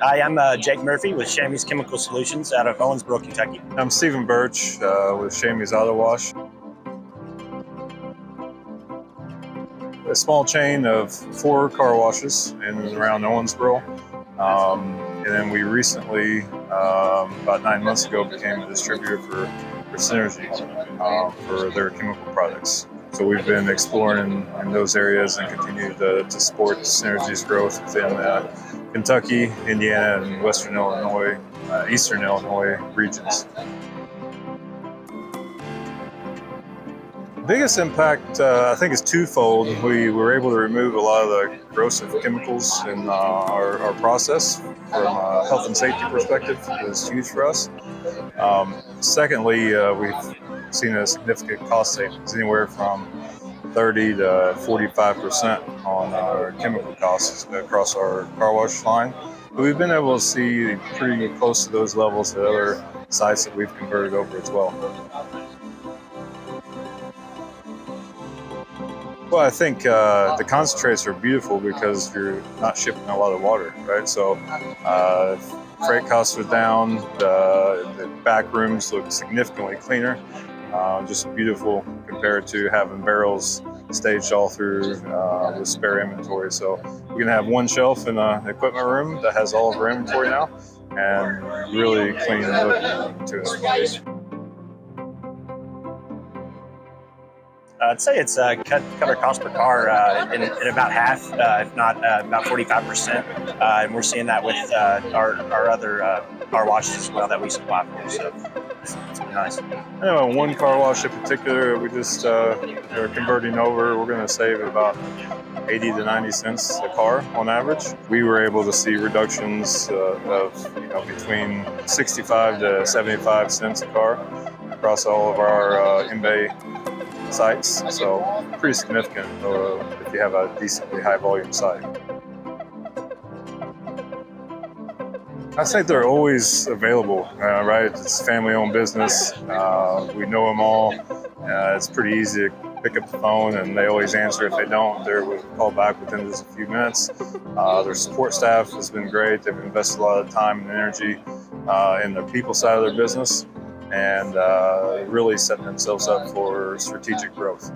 Hi, I'm Jake Murphy with Shammy's Chemical Solutions out of Owensboro, Kentucky. I'm Stephen Birch with Shammy's Auto Wash. A small chain of 4 car washes in and around Owensboro. And then we recently, about 9 months ago, became a distributor for Synergy for their chemical products. So we've been exploring in those areas and continue to support Synergy's growth within Kentucky, Indiana, and Western Illinois, Eastern Illinois regions. Biggest impact, I think, is twofold. We were able to remove a lot of the corrosive chemicals in our process from a health and safety perspective. It was huge for us. Secondly, we've seen a significant cost savings, anywhere from 30 to 45% on our chemical costs across our car wash line. But we've been able to see pretty close to those levels at other sites that we've converted over as well. Well, I think the concentrates are beautiful because you're not shipping a lot of water, right? So freight costs are down, the back rooms look significantly cleaner, just beautiful compared to having barrels staged all through with spare inventory. So we're gonna have one shelf in an equipment room that has all of our inventory now, and really clean look to it. I'd say it's cut our cost per car in about half, if not about 45%. And we're seeing that with our other car washes as well that we supply for. So it's been nice. I know one car wash in particular, we just are converting over. We're going to save about 80 to 90 cents a car on average. We were able to see reductions of between 65 to 75 cents a car across all of our in-bay sites, so pretty significant if you have a decently high volume site. I think they're always available, right? It's a family-owned business. We know them all. It's pretty easy to pick up the phone, and they always answer. If they don't, they're call back within just a few minutes. Their support staff has been great. They've invested a lot of time and energy in the people side of their business, and really setting themselves up for strategic growth.